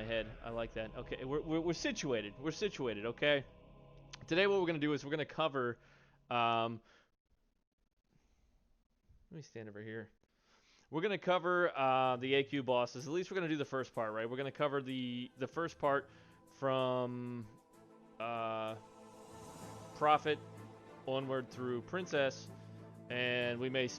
my head. I like that. Okay, we're situated. We're situated, okay? Today what we're going to do is we're going to cover... let me stand over here. We're going to cover the AQ bosses. At least we're going to do the first part, right? We're going to cover the first part from Prophet onward through Princess, and we may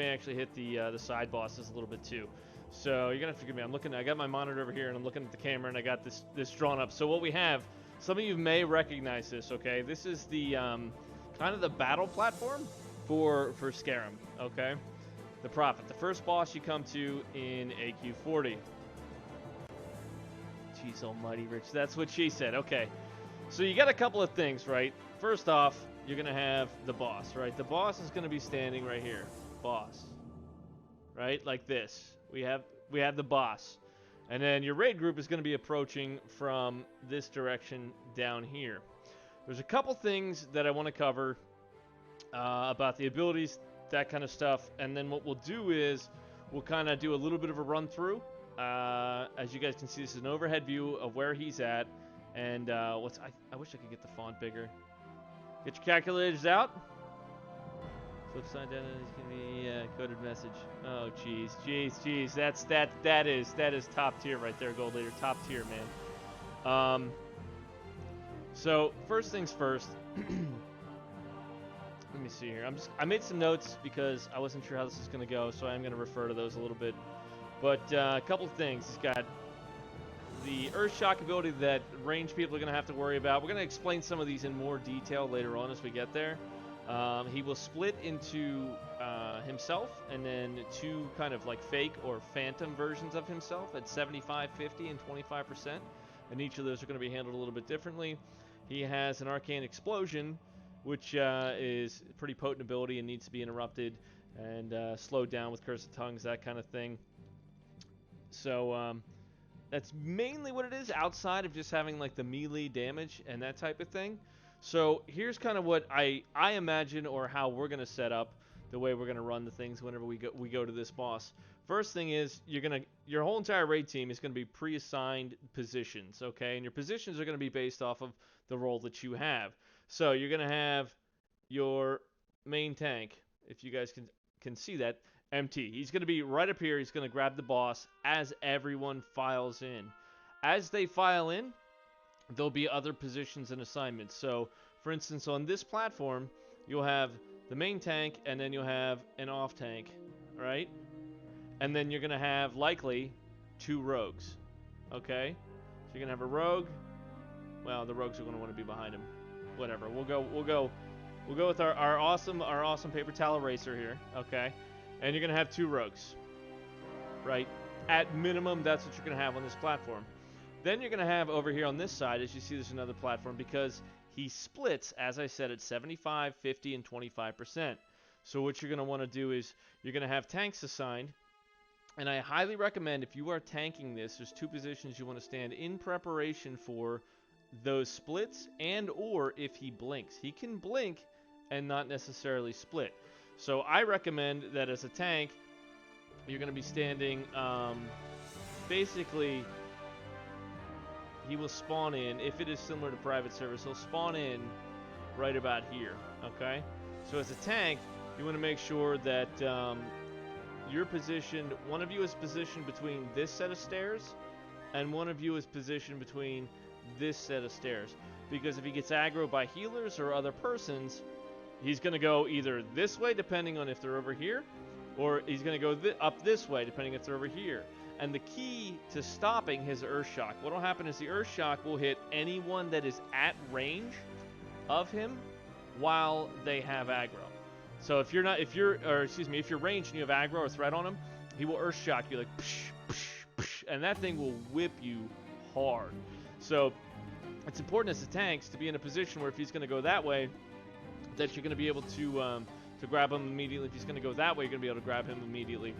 actually hit the side bosses a little bit too. So you're gonna have to forgive me. I got my monitor over here, and I'm looking at the camera, and I got this drawn up. So what we have, some of you may recognize this. Okay, this is the kind of the battle platform for Skeram. Okay, the Prophet, the first boss you come to in AQ40. Jeez almighty, Rich. That's what she said. Okay, so you got a couple of things, right? First off, you're gonna have the boss, right? The boss is gonna be standing right here. Boss, right? Like this. We have the boss, and then your raid group is going to be approaching from this direction down here. There's a couple things that I want to cover about the abilities, that kind of stuff, and then what we'll do is we'll kind of do a little bit of a run through. As you guys can see, this is an overhead view of where he's at, and I wish I could get the font bigger. Get your calculators out. Flip side down is gonna be a coded message. Oh jeez. That is top tier right there, Gold Leader. Top tier, man. So first things first. Let me see here. I made some notes because I wasn't sure how this is gonna go, so I'm gonna refer to those a little bit. But a couple of things. He's got the Earth Shock ability that range people are gonna have to worry about. We're gonna explain some of these in more detail later on as we get there. He will split into himself and then two kind of like fake or phantom versions of himself at 75, 50, and 25%. And each of those are going to be handled a little bit differently. He has an Arcane Explosion, which is a pretty potent ability and needs to be interrupted and slowed down with Curse of Tongues, that kind of thing. So that's mainly what it is, outside of just having like the melee damage and that type of thing. So here's kind of what I imagine, or how we're going to set up the way we're going to run the things whenever we go to this boss. First thing is your whole entire raid team is going to be pre-assigned positions, okay? And your positions are going to be based off of the role that you have. So you're going to have your main tank, if you guys can see that, empty. He's going to be right up here. He's going to grab the boss as everyone files in. As they file in, there'll be other positions and assignments. So, for instance, on this platform, you'll have the main tank, and then you'll have an off tank, right? And then you're going to have, likely, two rogues, okay? So you're going to have a rogue. Well, the rogues are going to want to be behind him. Whatever. We'll go with our awesome paper towel eraser here, okay? And you're going to have two rogues, right? At minimum, that's what you're going to have on this platform. Then you're going to have over here on this side, as you see, there's another platform, because he splits, as I said, at 75, 50, and 25%. So what you're going to want to do is you're going to have tanks assigned. And I highly recommend, if you are tanking this, there's two positions you want to stand in preparation for those splits, and or if he blinks. He can blink and not necessarily split. So I recommend that as a tank, you're going to be standing basically... He will spawn in, if it is similar to private service, he'll spawn in right about here, okay? So as a tank, you want to make sure that you're positioned, one of you is positioned between this set of stairs, and one of you is positioned between this set of stairs. Because if he gets aggroed by healers or other persons, he's going to go either this way, depending on if they're over here, or he's going to go up this way, depending if they're over here. And the key to stopping his Earth Shock, what will happen is the Earth Shock will hit anyone that is at range of him while they have aggro. So if you're ranged and you have aggro or threat on him, he will Earth Shock you like psh, psh, psh, and that thing will whip you hard. So it's important as a tank to be in a position where if he's going to go that way, that you're going to be able to grab him immediately. If he's going to go that way, you're going to be able to grab him immediately.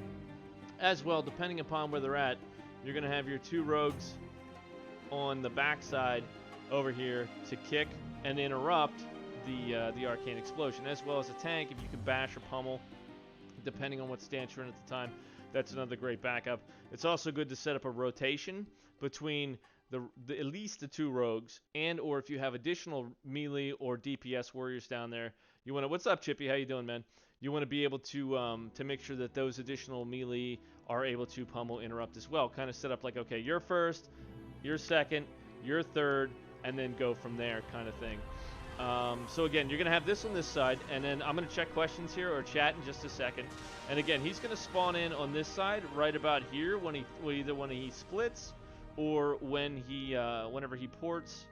As well, depending upon where they're at, you're going to have your two rogues on the backside over here to kick and interrupt the Arcane Explosion. As well as a tank, if you can bash or pummel, depending on what stance you're in at the time, that's another great backup. It's also good to set up a rotation between at least the 2 rogues, and or if you have additional melee or DPS warriors down there, you want to. What's up, Chippy? How you doing, man? You want to be able to make sure that those additional melee are able to pummel interrupt as well. Kind of set up like, okay, you're first, you're second, you're third, and then go from there, kind of thing. So again, you're going to have this on this side, and then I'm going to check questions here or chat in just a second. And again, he's going to spawn in on this side right about here either when he splits or when he whenever he ports,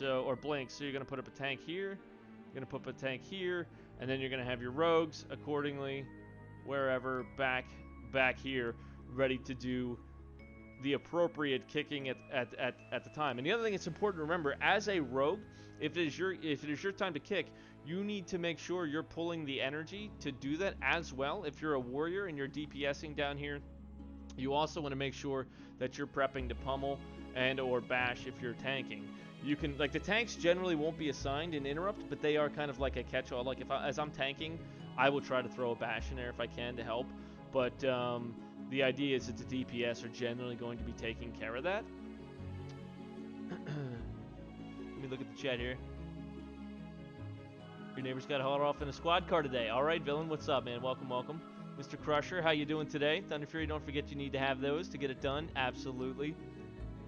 or blinks. So you're going to put up a tank here, you're going to put up a tank here, and then you're going to have your rogues accordingly wherever back here, ready to do the appropriate kicking at the time. And the other thing it's important to remember, as a rogue, if it is your time to kick, you need to make sure you're pulling the energy to do that as well. If you're a warrior and you're DPSing down here, you also want to make sure that you're prepping to pummel and or bash if you're tanking. You can, like, the tanks generally won't be assigned in interrupt, but they are kind of like a catch-all. Like as I'm tanking, I will try to throw a bash in there if I can to help. But the idea is that the DPS are generally going to be taking care of that. Let me look at the chat here. Your neighbor's got hauled off in a squad car today. All right, Villain, what's up, man? Welcome, welcome. Mr. Crusher, how you doing today? Thunder Fury, don't forget you need to have those to get it done. Absolutely.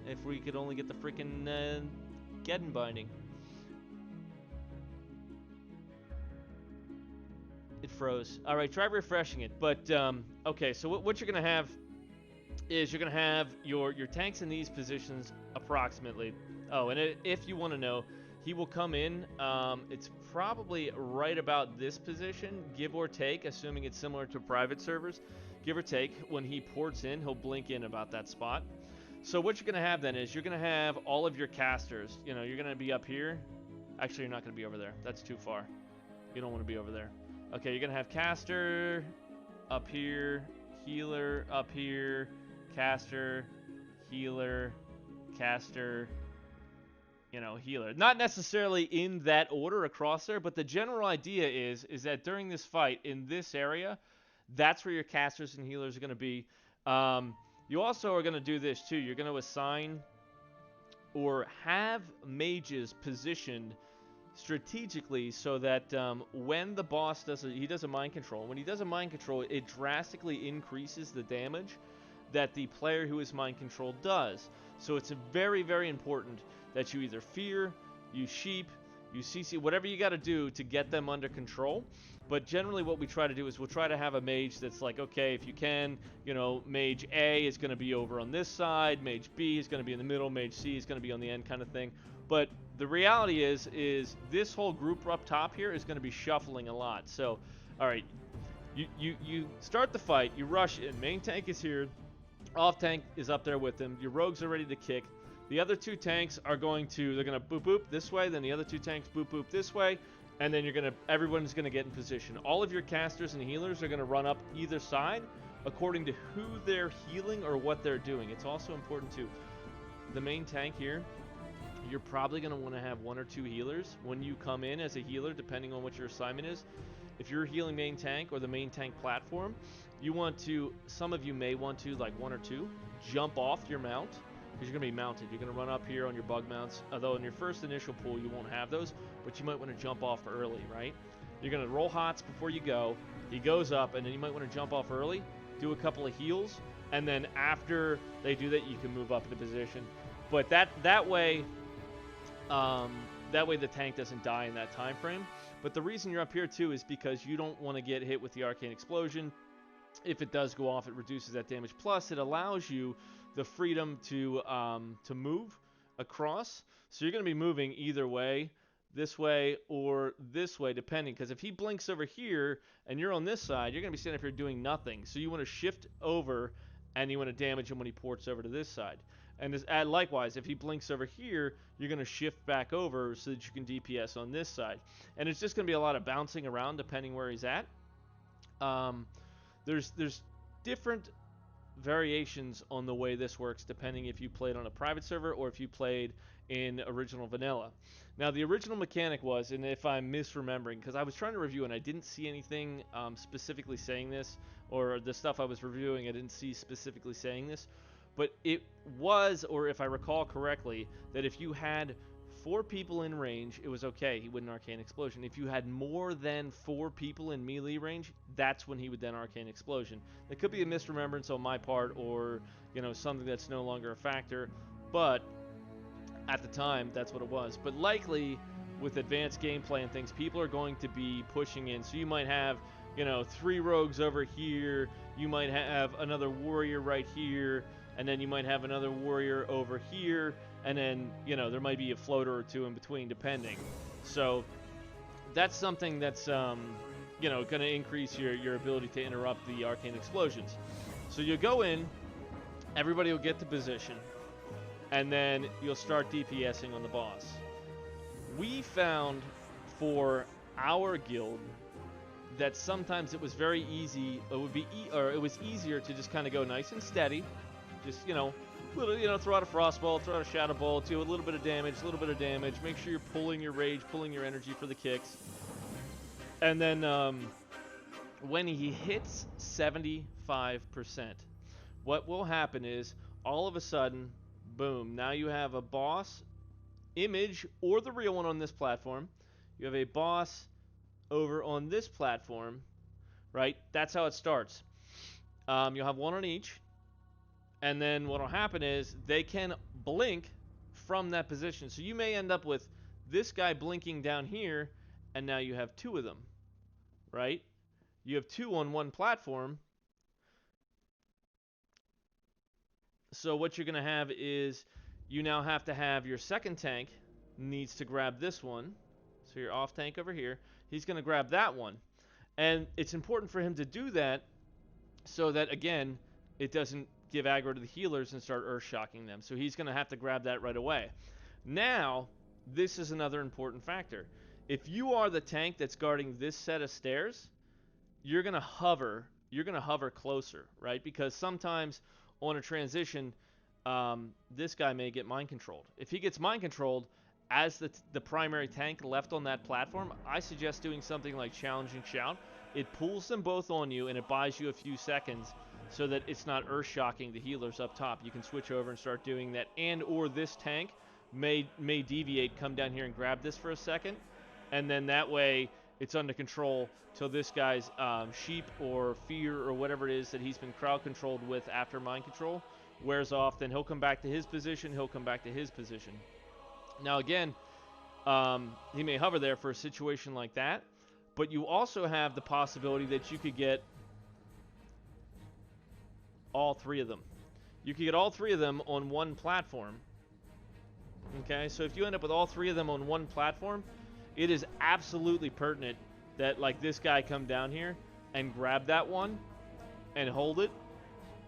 If we could only get the freaking Geddon binding. It froze. All right, try refreshing it. But, okay, so what you're going to have is you're going to have your tanks in these positions approximately. Oh, and if you want to know, he will come in. It's probably right about this position, give or take, assuming it's similar to private servers. Give or take, when he ports in, he'll blink in about that spot. So what you're going to have then is you're going to have all of your casters. You know, you're going to be up here. Actually, you're not going to be over there. That's too far. You don't want to be over there. Okay, you're going to have caster up here, healer up here, caster, healer, caster, you know, healer. Not necessarily in that order across there, but the general idea is that during this fight in this area, that's where your casters and healers are going to be. You also are going to do this too. You're going to assign or have mages positioned strategically so that when the boss does a mind control. When he does a mind control, it drastically increases the damage that the player who is mind controlled does. So it's very, very important that you either fear, you sheep, you CC, whatever you got to do to get them under control. But generally what we try to do is we'll try to have a mage that's like, okay, if you can, you know, mage A is going to be over on this side, mage B is going to be in the middle, mage C is going to be on the end, kind of thing. But the reality is this whole group up top here is going to be shuffling a lot. So, all right, you start the fight, you rush in, main tank is here, off tank is up there with him, your rogues are ready to kick. The other 2 tanks are they're going to boop boop this way, then the other 2 tanks boop boop this way, and then everyone's going to get in position. All of your casters and healers are going to run up either side according to who they're healing or what they're doing. It's also important too. The main tank here, you're probably going to want to have 1 or 2 healers when you come in as a healer, depending on what your assignment is. If you're healing main tank or the main tank platform, you want to, some of you may want to, like 1 or 2, jump off your mount, because you're going to be mounted. You're going to run up here on your bug mounts, although in your first initial pull you won't have those, but you might want to jump off early, right? You're going to roll hots before you go. He goes up, and then you might want to jump off early, do a couple of heals, and then after they do that, you can move up into position. But that way the tank doesn't die in that time frame. But the reason you're up here too is because you don't want to get hit with the arcane explosion. If it does go off, it reduces that damage. Plus, it allows you the freedom to move across. So you're going to be moving either way, this way or this way, depending. Because if he blinks over here and you're on this side, you're going to be standing up here doing nothing. So you want to shift over and you want to damage him when he ports over to this side. And likewise, if he blinks over here, you're going to shift back over so that you can DPS on this side. And it's just going to be a lot of bouncing around depending where he's at. There's different variations on the way this works depending if you played on a private server or if you played in original vanilla. Now the original mechanic was, and if I'm misremembering, because I was trying to review and I didn't see anything specifically saying this, or the stuff I was reviewing I didn't see specifically saying this, But it was, or if I recall correctly, that if you had 4 people in range, it was okay. He wouldn't Arcane Explosion. If you had more than 4 people in melee range, that's when he would then Arcane Explosion. That could be a misremembrance on my part, or something that's no longer a factor. But at the time, that's what it was. But likely, with advanced gameplay and things, people are going to be pushing in. So you might have, 3 rogues over here. You might have another warrior right here, and then you might have another warrior over here, and then, there might be a floater or 2 in between, depending. So that's something that's, going to increase your ability to interrupt the arcane explosions. So you go in, everybody will get to position, and then you'll start DPSing on the boss. We found for our guild that sometimes it was very easy. It was easier to just kind of go nice and steady, just throw out a frostball, throw out a shadow ball, do a little bit of damage, Make sure you're pulling your rage, pulling your energy for the kicks, and then when he hits 75%, what will happen is all of a sudden, boom! Now you have a boss image, or the real one on this platform. You have a boss over on this platform, right? That's how it starts. You'll have one on each, and then what will happen is they can blink from that position. So you may end up with this guy blinking down here, and now you have 2 of them, right? You have 2 on one platform. So what you're going to have is you now have to have your second tank needs to grab this one. So your off tank over here, he's going to grab that one. And it's important for him to do that so that, again, it doesn't give aggro to the healers and start earth shocking them. So he's going to have to grab that right away. Now, this is another important factor. If you are the tank that's guarding this set of stairs, you're going to hover. You're going to hover closer, right? Because sometimes on a transition, this guy may get mind controlled. If he gets mind controlled, as the primary tank left on that platform, I suggest doing something like Challenging Shout. It pulls them both on you, and it buys you a few seconds so that it's not earth-shocking the healers up top. You can switch over and start doing that, and or this tank may deviate, come down here and grab this for a second, and then that way it's under control till this guy's sheep or fear or whatever it is that he's been crowd-controlled with after mind control wears off. Then he'll come back to his position, Now again, he may hover there for a situation like that, but you also have the possibility that you could get all 3 of them. You could get all 3 of them on one platform. Okay, so if you end up with all 3 of them on one platform, it is absolutely pertinent that, like, this guy come down here and grab that one and hold it.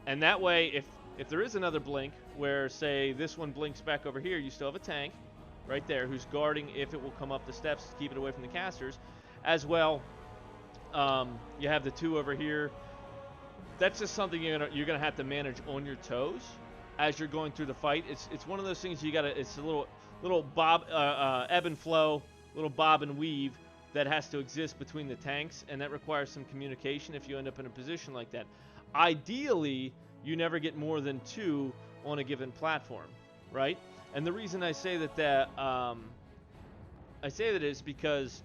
And that way, if there is another blink where, say, this one blinks back over here, you still have a tank right there who's guarding if it will come up the steps to keep it away from the casters. As well, you have the 2 over here. That's just something you're gonna have to manage on your toes as you're going through the fight. It's one of those things you gotta. It's a little ebb and flow, little bob and weave that has to exist between the tanks, and that requires some communication if you end up in a position like that. Ideally, you never get more than 2 on a given platform, right? And the reason I say that is because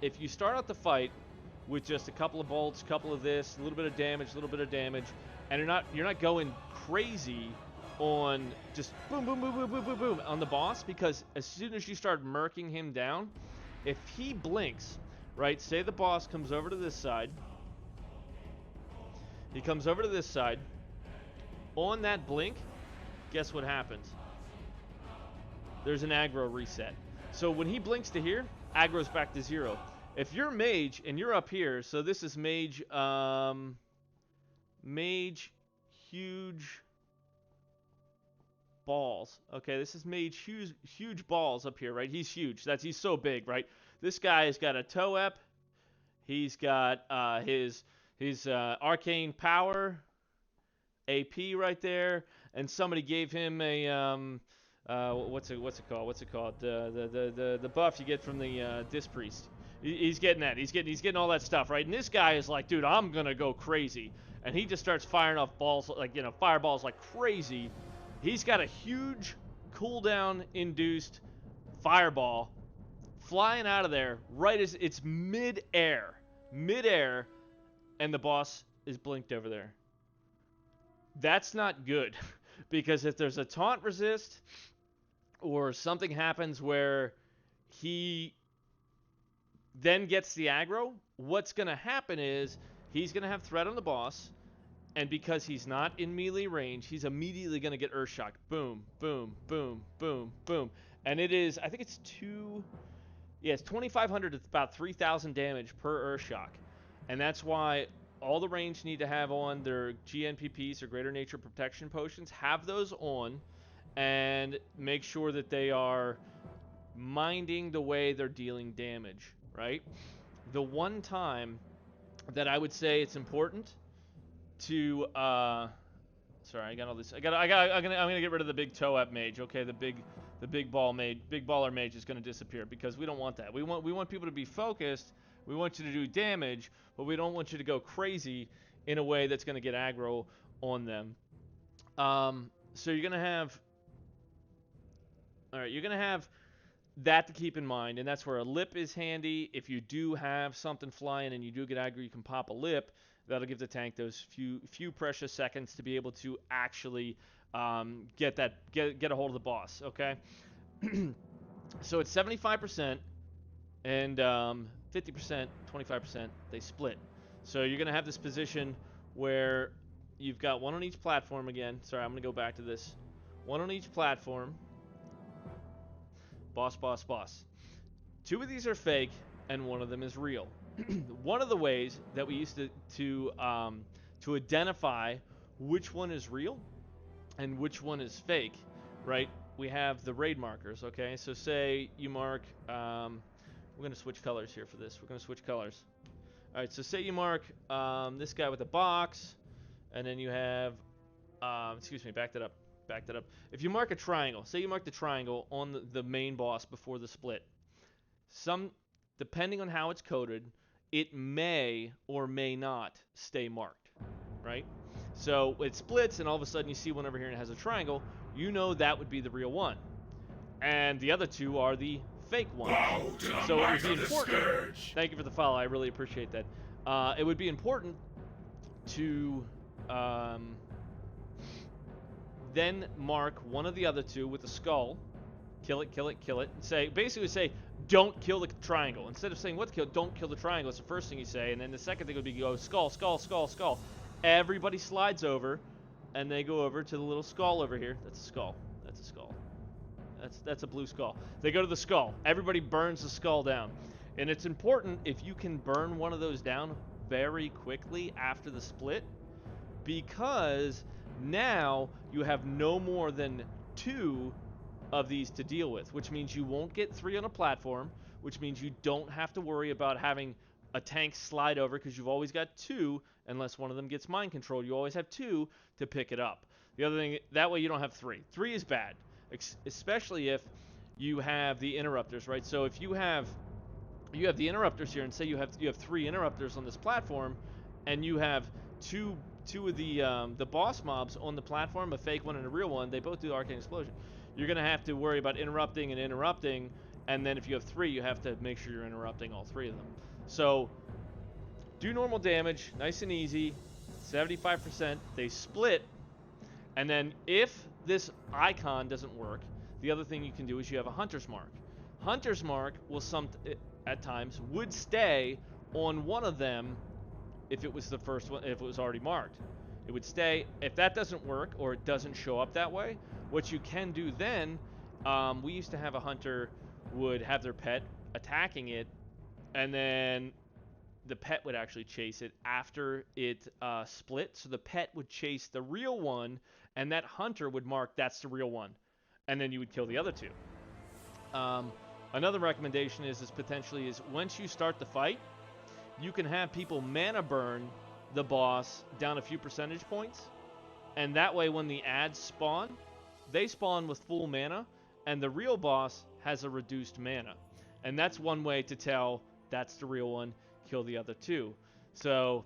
if you start out the fight with just a couple of bolts, couple of this, a little bit of damage, and you're not going crazy on just boom, boom, boom, boom, boom, boom, boom on the boss, because as soon as you start murking him down, if he blinks, right, say the boss comes over to this side, he comes over to this side, on that blink, guess what happens? There's an aggro reset. So when he blinks to here, aggro's back to 0. If you're mage and you're up here, so this is mage, mage huge balls. Okay, this is mage huge balls up here, right? He's huge. He's so big, right? This guy has got a toe ep. He's got his arcane power, AP right there, and somebody gave him a what's it called? The buff you get from the Disc Priest. He's getting that. He's getting all that stuff, right? And this guy is like, dude, I'm gonna go crazy. and he just starts firing off balls, like, you know, fireballs like crazy. He's got a huge cooldown-induced fireball flying out of there right as it's mid-air, and the boss is blinked over there. That's not good, because if there's a taunt resist or something happens where he then gets the aggro, what's going to happen is he's going to have threat on the boss, and because he's not in melee range, he's immediately going to get Earthshock. Boom, boom, boom, boom, boom. And it is, I think it's it's 2,500 to about 3,000 damage per Earthshock. And that's why all the range need to have on their GNPPs, or Greater Nature Protection Potions. Have those on, and make sure that they are minding the way they're dealing damage, right? The one time that I would say it's important to sorry, I got all this. I'm gonna get rid of the big toe-up mage. Okay, the big baller mage is gonna disappear, because we don't want that. We want people to be focused. We want you to do damage, but we don't want you to go crazy in a way that's gonna get aggro on them. So you're gonna have, all right, you're gonna have that to keep in mind, and that's where a lip is handy. If you do have something flying and you do get aggro, you can pop a lip. That'll give the tank those few precious seconds to be able to actually get a hold of the boss. Okay, so it's 75% and 50%, 25%. They split. So you're gonna have this position where you've got one on each platform again. Sorry, I'm gonna go back to this. One on each platform. Boss, boss, boss. Two of these are fake, and one of them is real. One of the ways that we used to identify which one is real and which one is fake, right? We have the raid markers, okay? So say you mark, we're going to switch colors here for this. We're going to switch colors. All right, so say you mark this guy with a box, and then you have, excuse me, back that up. If you mark a triangle, say you mark the triangle on the main boss before the split, depending on how it's coded, it may or may not stay marked, right? So it splits, and all of a sudden you see one over here and it has a triangle. You know that would be the real one, and the other two are the fake ones. So it would be important. Thank you for the follow. I really appreciate that. It would be important to then mark one of the other two with a skull. Kill it, kill it, kill it. Basically say, don't kill the triangle. Instead of saying what to kill, don't kill the triangle. It's the first thing you say. And then the second thing would be go skull, skull, skull, skull. Everybody slides over, and they go over to the little skull over here. That's a skull. That's a skull. That's a blue skull. They go to the skull. Everybody burns the skull down. And it's important if you can burn one of those down very quickly after the split, because now you have no more than 2 of these to deal with, which means you won't get 3 on a platform, which means you don't have to worry about having a tank slide over, because you've always got 2, unless one of them gets mind control. You always have 2 to pick it up. The other thing, that way you don't have 3. 3 is bad, especially if you have the interrupters, right? So if you have the interrupters here, and say you have 3 interrupters on this platform, and you have two of the boss mobs on the platform, a fake one and a real one, they both do Arcane Explosion. You're going to have to worry about interrupting, and then if you have 3, you have to make sure you're interrupting all 3 of them. So do normal damage, nice and easy, 75%. They split, and then if this icon doesn't work, the other thing you can do is you have a Hunter's Mark. Hunter's Mark will at times would stay on one of them if it was the first one, if it was already marked. It would stay. If that doesn't work, or it doesn't show up that way, what you can do then, we used to have a hunter would have their pet attacking it, and then the pet would actually chase it after it split. So the pet would chase the real one, and that hunter would mark that's the real one, and then you would kill the other 2. Another recommendation is potentially once you start the fight, you can have people mana burn the boss down a few percentage points, and that way when the ads spawn, they spawn with full mana, and the real boss has a reduced mana. And that's one way to tell that's the real one, kill the other 2. So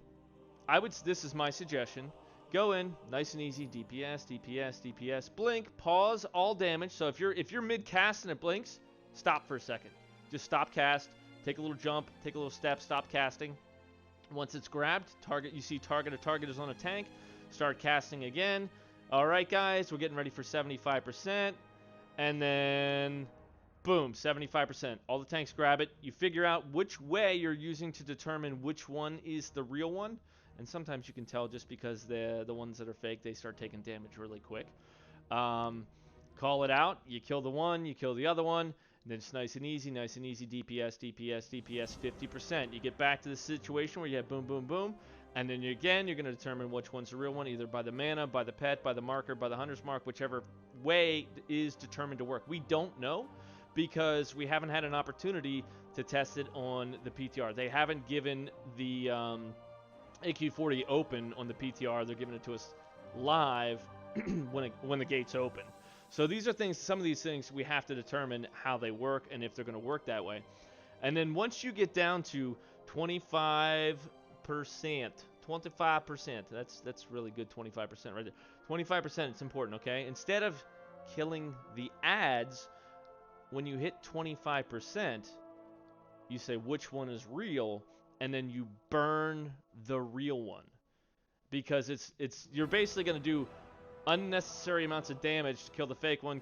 This is my suggestion. Go in, nice and easy, DPS, DPS, DPS, blink, pause all damage. So if you're mid cast and it blinks, stop for a second. Just stop cast, take a little jump, take a little step, stop casting. Once it's grabbed, you see target is on a tank, start casting again. All right, guys, we're getting ready for 75%, and then boom, 75%. All the tanks grab it. You figure out which way you're using to determine which one is the real one. And sometimes you can tell just because the ones that are fake, they start taking damage really quick. Call it out. You kill the one, you kill the other one. And then it's nice and easy, DPS, DPS, DPS, 50%. You get back to the situation where you have boom, boom, boom. And then again, you're going to determine which one's the real one, either by the mana, by the pet, by the marker, by the hunter's mark, whichever way is determined to work. We don't know because we haven't had an opportunity to test it on the PTR. They haven't given the AQ40 open on the PTR. They're giving it to us live when the gates open. So these are some of these things we have to determine how they work and if they're going to work that way. And then once you get down to 25%, that's really good, 25% right there. 25%, it's important, okay? Instead of killing the ads, when you hit 25%, you say which one is real, and then you burn the real one. Because you're basically going to do unnecessary amounts of damage to kill the fake one,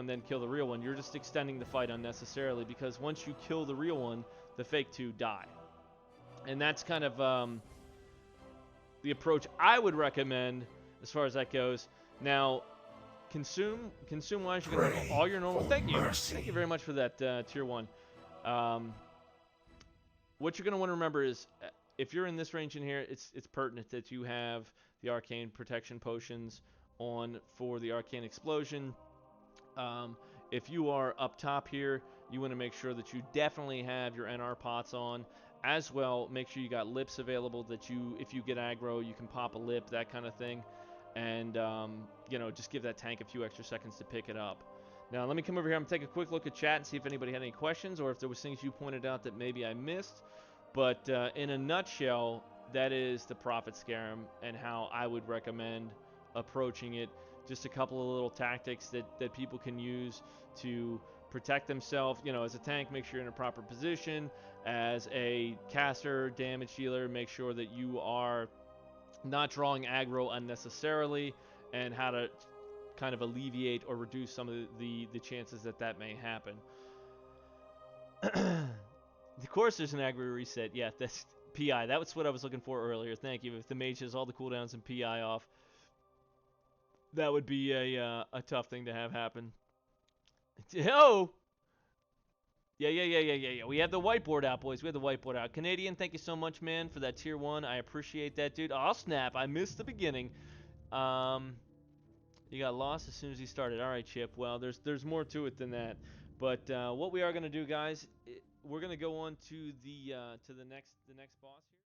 then kill the real one. You're just extending the fight unnecessarily because once you kill the real one, the fake two die. And that's kind of the approach I would recommend as far as that goes. Now, consume-wise, you're going to run all your normal... Thank you. Thank you very much for that, Tier 1. What you're going to want to remember is, if you're in this range in here, it's pertinent that you have the Arcane Protection Potions on for the Arcane Explosion. If you are up top here, you want to make sure that you definitely have your NR pots on. As well, make sure you got lips available that if you get aggro, you can pop a lip, that kind of thing. And, just give that tank a few extra seconds to pick it up. Now, let me come over here and take a quick look at chat and see if anybody had any questions or if there was things you pointed out that maybe I missed. But in a nutshell, that is the Prophet Skeram and how I would recommend approaching it. Just a couple of little tactics that people can use to protect themselves. As a tank, make sure you're in a proper position. As a caster, damage dealer, make sure that you are not drawing aggro unnecessarily, and how to kind of alleviate or reduce some of the chances that may happen. Of course there's an aggro reset. Yeah, that's PI. That was what I was looking for earlier. Thank you. If the mage has all the cooldowns and PI off, that would be a tough thing to have happen. Oh! Yeah. We have the whiteboard out, boys. We have the whiteboard out. Canadian, thank you so much, man, for that tier 1. I appreciate that, dude. Oh, snap. I missed the beginning. You got lost as soon as he started. All right, Chip. Well, there's more to it than that. But what we are going to do, guys, we're going to go on to the next boss here.